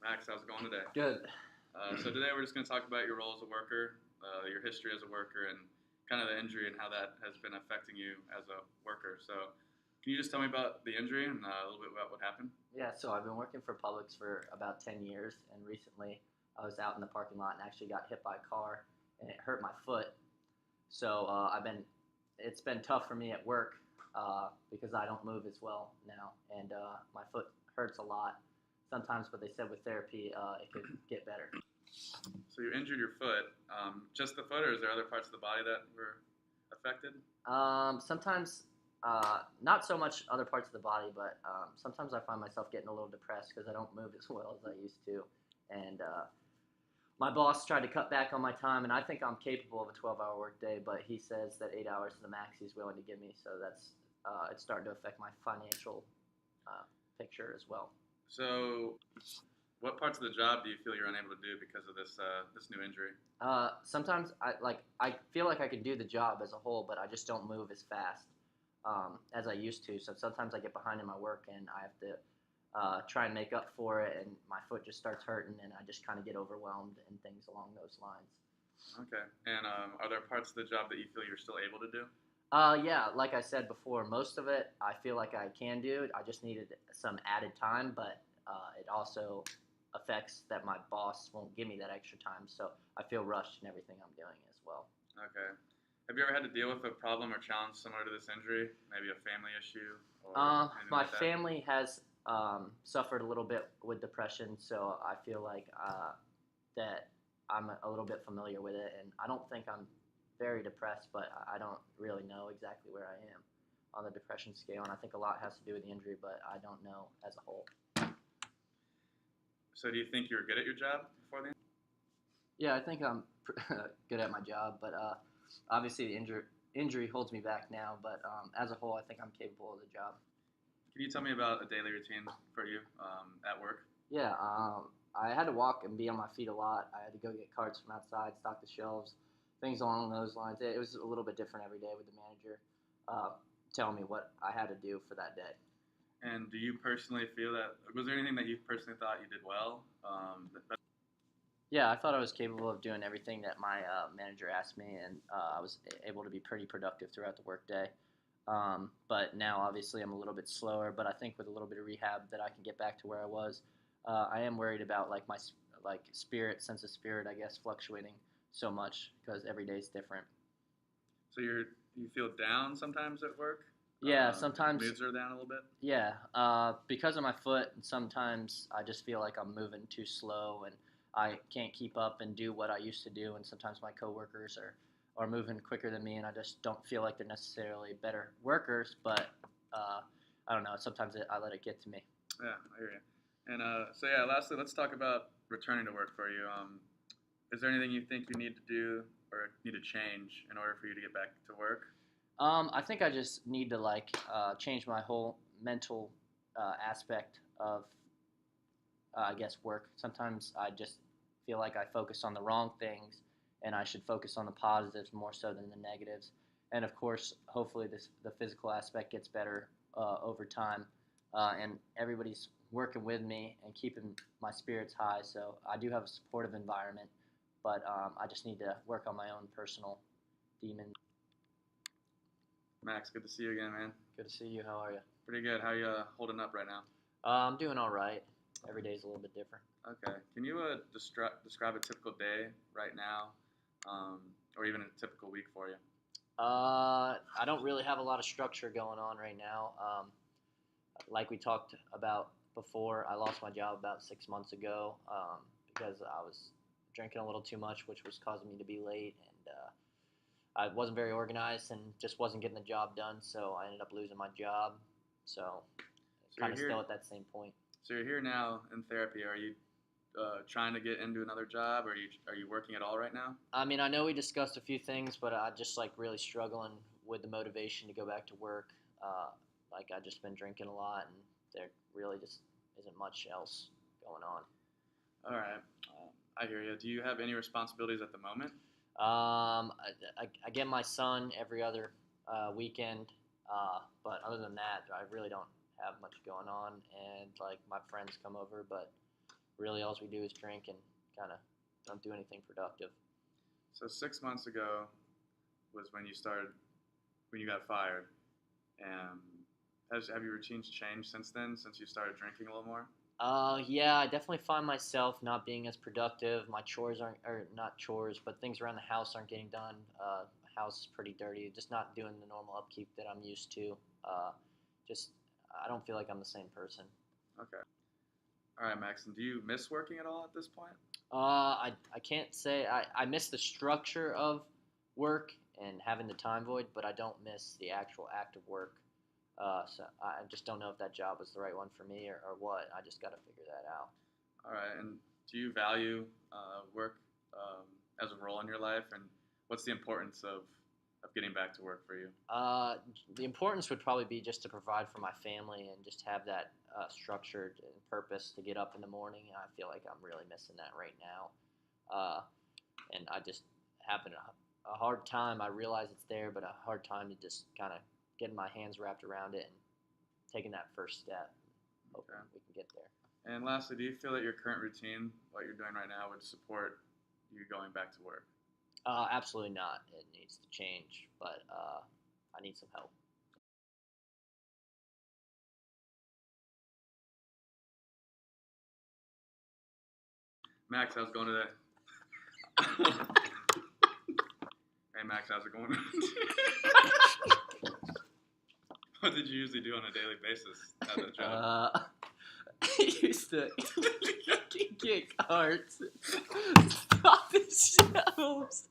Max, how's it going today? Good. So today we're just going to talk about your role as a worker, your history as a worker, and kind of the injury and how that has been affecting you as a worker. So can you just tell me about the injury and a little bit about what happened? Yeah, so I've been working for Publix for about 10 years, and recently I was out in the parking lot and actually got hit by a car, and it hurt my foot. So it's been tough for me at work because I don't move as well now, and my foot hurts a lot sometimes. But they said with therapy it could get better. So you injured your foot, just the foot, or is there other parts of the body that were affected? Sometimes, not so much other parts of the body, but sometimes I find myself getting a little depressed because I don't move as well as I used to. And my boss tried to cut back on my time, and I think I'm capable of a 12-hour workday, but he says that 8 hours is the max he's willing to give me. So it's starting to affect my financial picture as well. So what parts of the job do you feel you're unable to do because of this new injury? Sometimes I feel like I can do the job as a whole, but I just don't move as fast as I used to. So sometimes I get behind in my work and I have to try and make up for it, and my foot just starts hurting, and I just kind of get overwhelmed and things along those lines. Okay. And are there parts of the job that you feel you're still able to do? Yeah, like I said before, most of it I feel like I can do. I just needed some added time, but it also affects that my boss won't give me that extra time, so I feel rushed in everything I'm doing as well. Okay. Have you ever had to deal with a problem or challenge similar to this injury? Maybe a family issue or anything My like that? family has suffered a little bit with depression, so I feel like that I'm a little bit familiar with it, and I don't think I'm very depressed, but I don't really know exactly where I am on the depression scale, and I think a lot has to do with the injury, but I don't know as a whole. So do you think you were good at your job before the injury? Yeah, I think I'm good at my job, but obviously the injury holds me back now. But as a whole, I think I'm capable of the job. Can you tell me about a daily routine for you at work? Yeah, I had to walk and be on my feet a lot. I had to go get carts from outside, stock the shelves, things along those lines. It was a little bit different every day with the manager telling me what I had to do for that day. And do you personally feel that, was there anything that you personally thought you did well? Yeah, I thought I was capable of doing everything that my manager asked me, and I was able to be pretty productive throughout the workday. But now, obviously, I'm a little bit slower. But I think with a little bit of rehab, that I can get back to where I was. I am worried about my sense of spirit, I guess, fluctuating so much because every day is different. So you feel down sometimes at work? Yeah, sometimes. Moods are down a little bit? Yeah, because of my foot, sometimes I just feel like I'm moving too slow and I can't keep up and do what I used to do. And sometimes my coworkers are moving quicker than me, and I just don't feel like they're necessarily better workers. But I don't know. Sometimes I let it get to me. Yeah, I hear you. And so yeah, lastly, let's talk about returning to work for you. Is there anything you think you need to do or need to change in order for you to get back to work? I think I just need to change my whole mental aspect of I guess work. Sometimes I just feel like I focus on the wrong things, and I should focus on the positives more so than the negatives. And of course, hopefully, the physical aspect gets better over time, and everybody's working with me and keeping my spirits high. So I do have a supportive environment, but I just need to work on my own personal demons. Max, good to see you again, man. Good to see you. How are you? Pretty good. How you holding up right now? I'm doing all right. Every day is a little bit different. Okay. Can you describe a typical day right now, or even a typical week for you? I don't really have a lot of structure going on right now. Like we talked about before, I lost my job about 6 months ago because I was drinking a little too much, which was causing me to be late, and I wasn't very organized and just wasn't getting the job done, so I ended up losing my job. So kind of still at that same point. So you're here now in therapy. Are you trying to get into another job, or are you working at all right now? I mean, I know we discussed a few things, but I just really struggling with the motivation to go back to work. I just been drinking a lot, and there really just isn't much else going on. All right, I hear you. Do you have any responsibilities at the moment? I get my son every other weekend, but other than that, I really don't have much going on. And my friends come over, but really all we do is drink and kind of don't do anything productive. So 6 months ago was when you got fired. And have your routines changed since then, since you started drinking a little more? Yeah, I definitely find myself not being as productive. My chores aren't, or not chores, but things around the house aren't getting done. The house is pretty dirty. Just not doing the normal upkeep that I'm used to. Just, I don't feel like I'm the same person. Okay. All right, Max. And do you miss working at all at this point? I can't say I miss the structure of work and having the time void, but I don't miss the actual act of work. So I just don't know if that job was the right one for me or what. I just got to figure that out. All right. And do you value work as a role in your life? And what's the importance of getting back to work for you? The importance would probably be just to provide for my family and just have that structured and purpose to get up in the morning. I feel like I'm really missing that right now. And I just having a hard time. I realize it's there, but a hard time to just kind of getting my hands wrapped around it and taking that first step. Hoping Okay. we can get there. And lastly, do you feel that your current routine, what you're doing right now, would support you going back to work? Absolutely not. It needs to change, but I need some help. Max, how's it going today? Hey, Max, how's it going? What did you usually do on a daily basis at that job? I used to get cards, stop the shelves.